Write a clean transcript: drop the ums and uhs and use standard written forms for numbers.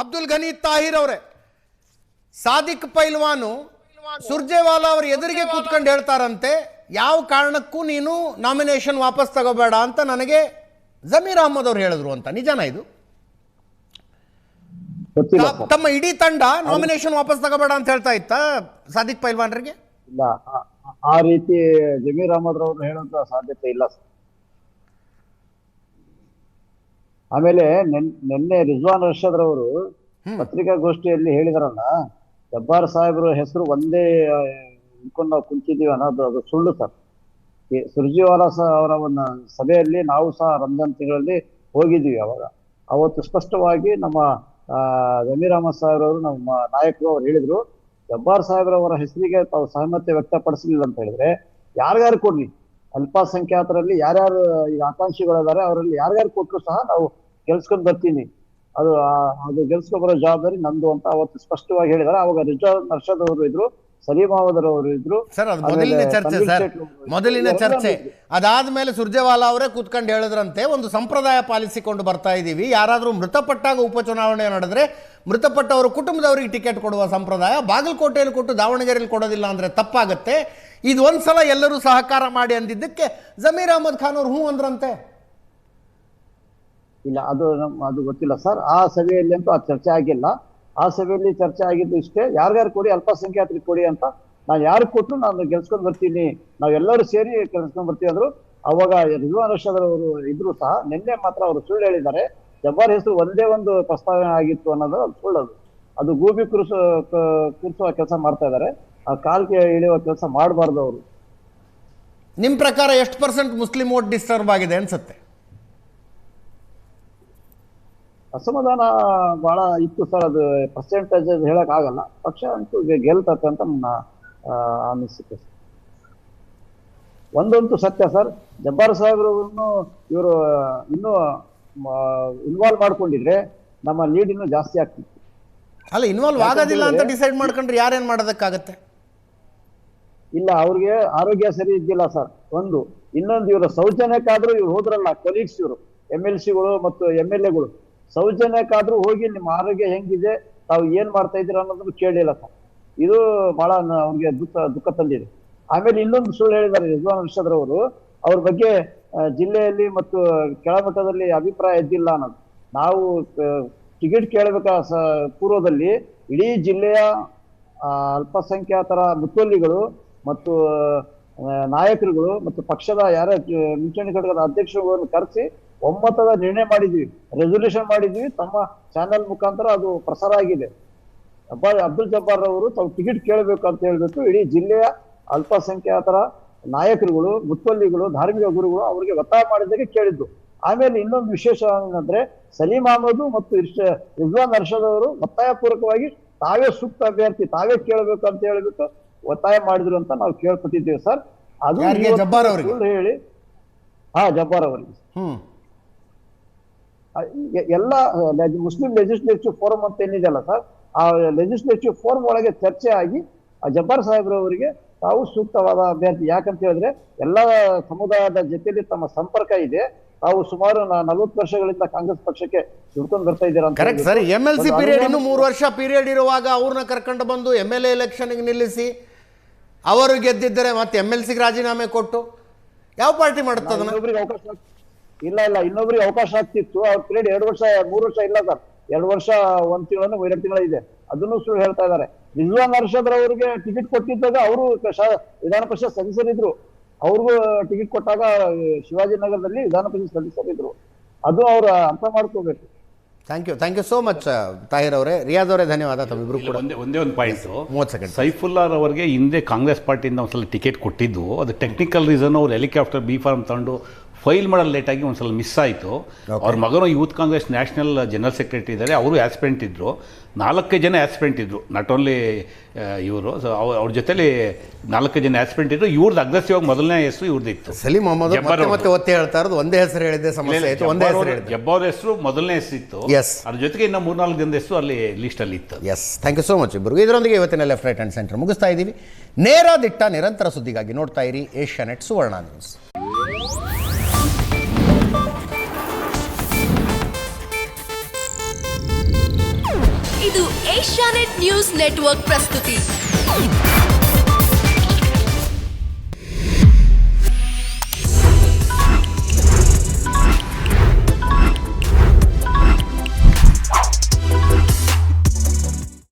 ಅಬ್ದುಲ್ ಗನಿ ತಾಹಿರ್ ಅವರೇ, ಸಾದಿಕ್ ಪೈಲ್ವಾನು ಸುರ್ಜೇವಾಲಾ ಅವ್ರ ಎದುರಿಗೆ ಕೂತ್ಕೊಂಡು ಹೇಳ್ತಾರಂತೆ, ಯಾವ ಕಾರಣಕ್ಕೂ ನೀನು ನಾಮಿನೇಷನ್ ವಾಪಸ್ ತಗೋಬೇಡ ಅಂತ ನನಗೆ ಜಮೀರ್ ಅಹಮದ್ ಅವ್ರು ಹೇಳಿದ್ರು ಅಂತ. ನಿಜನಾ ಇದು? ತಮ್ಮ ಇಡೀ ತಂಡ ನಾಮಿನೇಷನ್ ವಾಪಸ್ ತಗೋಬೇಡ ಅಂತ ಹೇಳ್ತಾ ಇತ್ತ ಸಾದಿಕ್ ಪೈಲ್ವಾನ್ರಿಗೆ? ಇಲ್ಲ, ಆ ರೀತಿ ಜಮೀರ್ ಅಹಮದ್ ರವರು ಹೇಳುವಂತ ಸಾಧ್ಯತೆ ಇಲ್ಲ ಸರ್. ಆಮೇಲೆ ನಿನ್ನೆ ರಿಜ್ವಾನ್ ಅರ್ಷದ್ ರವರು ಪತ್ರಿಕಾಗೋಷ್ಠಿಯಲ್ಲಿ ಹೇಳಿದಾರಲ್ಲ, ಜಬ್ಬಾರ್ ಸಾಹೇಬ್ರ ಹೆಸರು ಒಂದೇ ಇಟ್ಕೊಂಡು ನಾವು ಕುಂತಿದೀವಿ ಅನ್ನೋದು ಅದು ಸುಳ್ಳು ಸರ್. ಸುರ್ಜೇವಾಲಾ ಅವರ ಒಂದು ಸಭೆಯಲ್ಲಿ ನಾವು ಸಹ ರಂಜಾನ್ ತಿಂಗಳಲ್ಲಿ ಹೋಗಿದ್ದೀವಿ. ಅವತ್ತು ಸ್ಪಷ್ಟವಾಗಿ ನಮ್ಮ ಜಮೀರ್ ಅಹಮದ್ ಸಾಹೇಬ್ರವರು, ನಮ್ಮ ನಾಯಕರು ಅವ್ರು ಹೇಳಿದ್ರು, ಜಬ್ಬಾರ್ ಸಾಹೇಬ್ರವರ ಹೆಸರಿಗೆ ತಾವು ಸಹಮತಿ ವ್ಯಕ್ತಪಡಿಸಲಿಲ್ಲ ಅಂತ ಹೇಳಿದ್ರೆ ಯಾರ್ಯಾರು ಕೊಡ್ಲಿ, ಅಲ್ಪಸಂಖ್ಯಾತರಲ್ಲಿ ಯಾರ್ಯಾರು ಈಗ ಆಕಾಂಕ್ಷಿಗಳಿದ್ದಾರೆ ಅವರಲ್ಲಿ ಯಾರ್ಯಾರು ಕೊಟ್ಟರು ಸಹ ನಾವು ಗೆಲ್ಸ್ಕೊಂಡ್ ಬರ್ತೀನಿ, ಅದು ಗೆಲ್ಸ್ಕೊಂಡ್ ಬರೋ ಜವಾಬ್ದಾರಿ ನಂದು ಅಂತ ಅವತ್ತು ಸ್ಪಷ್ಟವಾಗಿ ಹೇಳಿದಾರೆ. ಅವಾಗ ರಿಜ್ವಾನ್ ಅರ್ಷದ್ ಅವರು ಇದ್ರು, ಸಲೀಂ ಅಹಮದ್ ಅವರು ಇದ್ರು ಸರ್. ಅದು ಮೊದಲಿನ ಚರ್ಚೆ ಅದಾದ್ಮೇಲೆ ಸುರ್ಜೇವಾಲಾ ಅವರೇ ಕೂತ್ಕೊಂಡು ಹೇಳಿದ್ರಂತೆ, ಒಂದು ಸಂಪ್ರದಾಯ ಪಾಲಿಸಿಕೊಂಡು ಬರ್ತಾ ಇದ್ದೀವಿ, ಯಾರಾದರೂ ಮೃತಪಟ್ಟಾಗ ಉಪಚುನಾವಣೆ ನಡೆದ್ರೆ ಮೃತಪಟ್ಟವರ ಕುಟುಂಬದವರಿಗೆ ಟಿಕೆಟ್ ಕೊಡುವ ಸಂಪ್ರದಾಯ ಬಾಗಲಕೋಟೆಯಲ್ಲಿ ಕೊಟ್ಟು ದಾವಣಗೆರೆಯಲ್ಲಿ ಕೊಡೋದಿಲ್ಲ ಅಂದ್ರೆ ತಪ್ಪಾಗತ್ತೆ, ಇದು ಒಂದ್ಸಲ ಎಲ್ಲರೂ ಸಹಕಾರ ಮಾಡಿ ಅಂದಿದ್ದಕ್ಕೆ ಜಮೀರ್ ಅಹಮದ್ ಖಾನ್ ಅವ್ರು ಹ್ಞೂ ಅಂದ್ರಂತೆ. ಇಲ್ಲ, ಅದು ಗೊತ್ತಿಲ್ಲ ಸರ್. ಆ ಸಭೆಯಲ್ಲಿ ಅಂತೂ ಆ ಚರ್ಚೆ ಆಗಿಲ್ಲ. ಆ ಸಭೆಯಲ್ಲಿ ಚರ್ಚೆ ಆಗಿದ್ದು ಇಷ್ಟೇ, ಯಾರ್ಯಾರು ಕೊಡಿ, ಅಲ್ಪಸಂಖ್ಯಾತರಿಗೆ ಕೊಡಿ ಅಂತ. ನಾನು ಯಾರು ಕೊಟ್ಟರು ನಾನು ಗೆಲ್ಸ್ಕೊಂಡ್ ಬರ್ತೀನಿ, ನಾವೆಲ್ಲರೂ ಸೇರಿ ಗೆಲ್ಸ್ಕೊಂಡ್ ಬರ್ತೀವಿ ಅಂದ್ರು. ಅವಾಗ ರಿಜ್ವಾನ್ ಅರ್ಷದ್ ಅವರು ಇದ್ರು ಸಹ. ನಿನ್ನೆ ಮಾತ್ರ ಅವರು ಸುಳ್ಳು ಹೇಳಿದ್ದಾರೆ, ಜಬ್ಬಾರ್ ಹೆಸರು ಒಂದೇ ಒಂದು ಪ್ರಸ್ತಾವನೆ ಆಗಿತ್ತು ಅನ್ನೋದು ಅದು ಸುಳ್ಳದು. ಅದು ಗೂಬಿ ಕೂರಿಸುವ ಕೆಲಸ ಮಾಡ್ತಾ ಇದ್ದಾರೆ, ಆ ಕಾಲ್ಗೆ ಇಳಿಯುವ ಕೆಲಸ ಮಾಡಬಾರ್ದು ಅವರು. ನಿಮ್ಮ ಪ್ರಕಾರ ಎಷ್ಟು % ಮುಸ್ಲಿಂ ವೋಟ್ ಡಿಸ್ಟರ್ಬ್ ಆಗಿದೆ ಅನ್ಸುತ್ತೆ? ಅಸಮಾಧಾನ ಬಹಳ ಇತ್ತು ಸರ್. ಅದು ಪರ್ಸೆಂಟೇಜ್ ಹೇಳಕ್ ಆಗಲ್ಲ. ಪಕ್ಷ ಅಂತೂ ಗೆಲ್ತತ್ತೆ ಅಂತ ನನ್ನ ಅನಿಸಿಕೆ. ಒಂದಂತೂ ಸತ್ಯ ಸರ್, ಜಬ್ಬಾರ್ ಸಾಹೇಬ್ರನ್ನು ಇವರು ಇನ್ನೂ ಇನ್ವಾಲ್ವ್ ಮಾಡ್ಕೊಂಡಿದ್ರೆ ನಮ್ಮ ಲೀಡ್ ಇನ್ನೂ ಜಾಸ್ತಿ ಆಗ್ತಿತ್ತು. ಅಲ್ಲ, ಇನ್ವಾಲ್ವ್ ಆಗೋದಿಲ್ಲ ಅಂತ ಡಿಸೈಡ್ ಮಾಡ್ಕೊಂಡ್ರೆ ಯಾರೇನ್ ಮಾಡೋದಕ್ಕಾಗತ್ತೆ? ಇಲ್ಲ, ಅವ್ರಿಗೆ ಆರೋಗ್ಯ ಸರಿ ಇದ್ದಿಲ್ಲ ಸರ್ ಒಂದು. ಇನ್ನೊಂದು, ಇವರು ಸೌಜನ್ಯಕ್ಕಾದ್ರೂ ಇವ್ರು ಹೋದ್ರಲ್ಲ, ಕೊಲೀಗ್ಸ್, ಇವರು MLCಗಳು ಮತ್ತು MLAಗಳು ಸೌಜನ್ಯಕ್ಕಾದ್ರೂ ಹೋಗಿ ನಿಮ್ಮ ಆರೋಗ್ಯ ಹೆಂಗಿದೆ, ತಾವು ಏನ್ ಮಾಡ್ತಾ ಇದ್ದೀರಾ ಅನ್ನೋದನ್ನು ಕೇಳಿಲ್ಲ ಸರ್. ಇದು ಬಹಳ ಅವ್ರಿಗೆ ದುಃಖ ತಂದಿದೆ. ಆಮೇಲೆ ಇನ್ನೊಂದು ಸುಳ್ಳು ಹೇಳಿದ್ದಾರೆ ರಿಜ್ವಾನ್ ಅರ್ಷದ್ ರವರು, ಅವ್ರ ಬಗ್ಗೆ ಜಿಲ್ಲೆಯಲ್ಲಿ ಮತ್ತು ಕೆಳಮಟ್ಟದಲ್ಲಿ ಅಭಿಪ್ರಾಯ ಇದ್ದಿಲ್ಲ ಅನ್ನೋದು. ನಾವು ಟಿಕೆಟ್ ಕೇಳಬೇಕ ಪೂರ್ವದಲ್ಲಿ ಇಡೀ ಜಿಲ್ಲೆಯ ಅಲ್ಪಸಂಖ್ಯಾತರ ಮುತ್ತುವಲ್ಲಿಗಳು ಮತ್ತು ನಾಯಕರುಗಳು ಮತ್ತು ಪಕ್ಷದ ಯಾರ ಮುಂಚೂಣಿ ಘಟಕದ ಅಧ್ಯಕ್ಷರುಗಳನ್ನು ಕರೆಸಿ ಒಮ್ಮತದ ನಿರ್ಣಯ ಮಾಡಿದ್ವಿ, ರೆಸೊಲ್ಯೂಷನ್ ಮಾಡಿದ್ವಿ. ತಮ್ಮ ಚಾನೆಲ್ ಮುಖಾಂತರ ಅದು ಪ್ರಸಾರ ಆಗಿದೆ. ಅಬ್ದುಲ್ ಜಬ್ಬಾರ್ ಅವರು ತಾವು ಟಿಕೆಟ್ ಕೇಳಬೇಕು ಅಂತ ಹೇಳ್ಬೇಕು. ಇಡೀ ಜಿಲ್ಲೆಯ ಅಲ್ಪಸಂಖ್ಯಾತರ ನಾಯಕರುಗಳು, ಮುತ್ತುವಲ್ಲಿಗಳು, ಧಾರ್ಮಿಕ ಗುರುಗಳು ಅವರಿಗೆ ಒತ್ತಾಯ ಮಾಡಿದಾಗ ಕೇಳಿದ್ದು. ಆಮೇಲೆ ಇನ್ನೊಂದು ವಿಶೇಷ ಏನಂದ್ರೆ, ಸಲೀಂ ಅಹಮದ್ ಮತ್ತು ರಿಜ್ವಾನ್ ಅರ್ಷದ್ ಅವರು ಒತ್ತಾಯ ಪೂರ್ವಕವಾಗಿ ತಾವೇ ಸೂಕ್ತ ಅಭ್ಯರ್ಥಿ, ತಾವೇ ಕೇಳಬೇಕು ಅಂತ ಹೇಳ್ಬಿಟ್ಟು ಒತ್ತಾಯ ಮಾಡಿದ್ರು ಅಂತ ನಾವು ಕೇಳ್ಪಟ್ಟಿದ್ದೇವೆ ಸರ್. ಅದು ಜಬ್ಬಾರ್ ಅವರಿಗೆ ಹೇಳಿ, ಜಬ್ಬಾರ್ ಅವರಿಗೆ ಎಲ್ಲ ಮುಸ್ಲಿಂ ಲೆಜಿಸ್ಲೇಟಿವ್ ಫೋರಂ ಅಂತ ಏನಿದೆಯಲ್ಲ ಸರ್, ಆ ಲೆಜಿಸ್ಲೇಟಿವ್ ಫೋರಂ ಒಳಗೆ ಚರ್ಚೆ ಆಗಿ ಜಬ್ಬಾರ್ ಸಾಹೇಬ್ರವರಿಗೆ ತಾವು ಸೂಕ್ತವಾದ ಅಭ್ಯರ್ಥಿ. ಯಾಕಂತ ಹೇಳಿದ್ರೆ ಎಲ್ಲ ಸಮುದಾಯದ ಜೊತೆಯಲ್ಲಿ ತಮ್ಮ ಸಂಪರ್ಕ ಇದೆ. ತಾವು ಸುಮಾರು 40 ವರ್ಷಗಳಿಂದ ಕಾಂಗ್ರೆಸ್ ಪಕ್ಷಕ್ಕೆ ದುಡ್ಕೊಂಡು ಬರ್ತಾ ಇದ್ದೀರಾ ಅಂತ. Correct sir. MLC ಪೀರಿಯಡ್ ಇನ್ನು 3 ವರ್ಷ ಪೀರಿಯಡ್ ಇರುವಾಗ ಅವ್ರನ್ನ ಕರ್ಕೊಂಡು ಬಂದು MLA ಎಲೆಕ್ಷನ್ಗೆ ನಿಲ್ಲಿಸಿ ಅವರು ಗೆದ್ದಿದ್ದರೆ ಮತ್ತೆ MLCಗೆ ರಾಜೀನಾಮೆ ಕೊಟ್ಟು ಯಾವ ಪಾರ್ಟಿ ಮಾಡುತ್ತೆ ಅದನ್ನ? ಇನ್ನೊಬ್ರಿಗೆ ಅವಕಾಶ ಆಗ್ತಿತ್ತು. ಅವ್ರ ಪೀರಿಯಡ್ 2 ವರ್ಷ 3 ವರ್ಷ ಇಲ್ಲ ಸರ್, 2 ವರ್ಷ 1 ತಿಂಗಳನ್ನು 2 ತಿಂಗಳ ಇದೆ. ಅದನ್ನು ಸುಳ್ಳು ಹೇಳ್ತಾ ಇದ್ದಾರೆ. ರಿಜ್ವಾನ್ ಅರ್ಷದ್ ಅವರಿಗೆ ಟಿಕೆಟ್ ಕೊಟ್ಟಿದ್ದಾಗ ಅವರು ವಿಧಾನ ಪರಿಷತ್ ಸದಸ್ಯರಿದ್ರು. ಅವ್ರಿಗೂ ಟಿಕೆಟ್ ಕೊಟ್ಟಾಗ ಶಿವಾಜಿನಗರದಲ್ಲಿ ವಿಧಾನ ಪರಿಷತ್ ಸದಸ್ಯರಿದ್ರು. ಅದು ಅವ್ರು ಅರ್ಥ ಮಾಡ್ಕೋಬೇಕು. Thank you so much Tahir ಅವರೇ. ರಿಯಾಜ್ ಅವರೇ ಧನ್ಯವಾದ. ತಮ್ಮಿಬ್ರು ಕೂಡ ಒಂದೇ ಒಂದು ಪಾಯಿಂಟ್, 30 ಸೆಕೆಂಡ್. ಸೈಫುಲ್ಲಾ ಅವರಿಗೆ ಹಿಂದೆ ಕಾಂಗ್ರೆಸ್ ಪಾರ್ಟಿಯಿಂದ ಒಂದ್ಸಲ ಟಿಕೆಟ್ ಕೊಟ್ಟಿದ್ದು, ಅದು ಟೆಕ್ನಿಕಲ್ ರೀಸನ್. ಅವ್ರು ಹೆಲಿಕಾಪ್ಟರ್ B ಫಾರ್ಮ್ ತಗೊಂಡು ಫೈಲ್ ಮಾಡಲು ಲೇಟಾಗಿ ಒಂದ್ಸಲ ಮಿಸ್ ಆಯಿತು. ಅವ್ರ ಮಗನು youth Congress national general secretary ಇದ್ದಾರೆ, ಅವರು ಆಸ್ಪಿರೆಂಟ್ ಇದ್ದರು. 4 ಜನ ಆಸ್ಪಿರೆಂಟ್ ಇದ್ದರು, ನಾಟ್ ಓನ್ಲಿ ಇವರು. ಸೊ ಅವ್ರ ಜೊತೆಲಿ 4 ಜನ ಆಸ್ಪಿರೆಂಟ್ ಇದ್ರು. ಇವ್ರದ್ದು ಅಗ್ರೆಸಿವ್ ಆಗಿ ಮೊದಲನೇ ಹೆಸರು ಇವ್ರದ್ದು ಇತ್ತು. ಸಲೀಂ ಅಹಮದ್ ಮತ್ತೆ ಒತ್ತಿ ಹೇಳ್ತಾ ಇರೋದು ಒಂದೇ ಹೆಸರು ಹೇಳಿದೆ, ಸಮಸ್ಯೆ ಆಯಿತು. ಒಂದೇ ಹೆಸರು ಹೇಳಿದೆ, ಜಬ್ಬಾರ್ ಹೆಸರು ಮೊದಲನೇ ಹೆಸರು ಇತ್ತು. ಅದ್ರ ಜೊತೆಗೆ ಇನ್ನು 3-4 ಜನದ ಹೆಸರು ಅಲ್ಲಿ ಲಿಸ್ಟಲ್ಲಿ ಇತ್ತು. ಥ್ಯಾಂಕ್ ಯು ಸೋ ಮಚ್ ಇಬ್ಬರು. ಇದರೊಂದಿಗೆ ಇವತ್ತಿನ ಲೆಫ್ಟ್ ರೈಟ್ ಆ್ಯಂಡ್ ಸೆಂಟರ್ ಮುಗಿಸ್ತಾ ಇದ್ದೀವಿ. ನೇರ ದಿಟ್ಟ ನಿರಂತರ ಸುದ್ದಿಗಾಗಿ ನೋಡ್ತಾ ಇರಿ ಏಷ್ಯಾನೆಟ್ ಸುವರ್ಣ ನ್ಯೂಸ್. ಇದು ಏಷ್ಯಾನೆಟ್ ನ್ಯೂಸ್ ನೆಟ್ವರ್ಕ್ ಪ್ರಸ್ತುತಿ.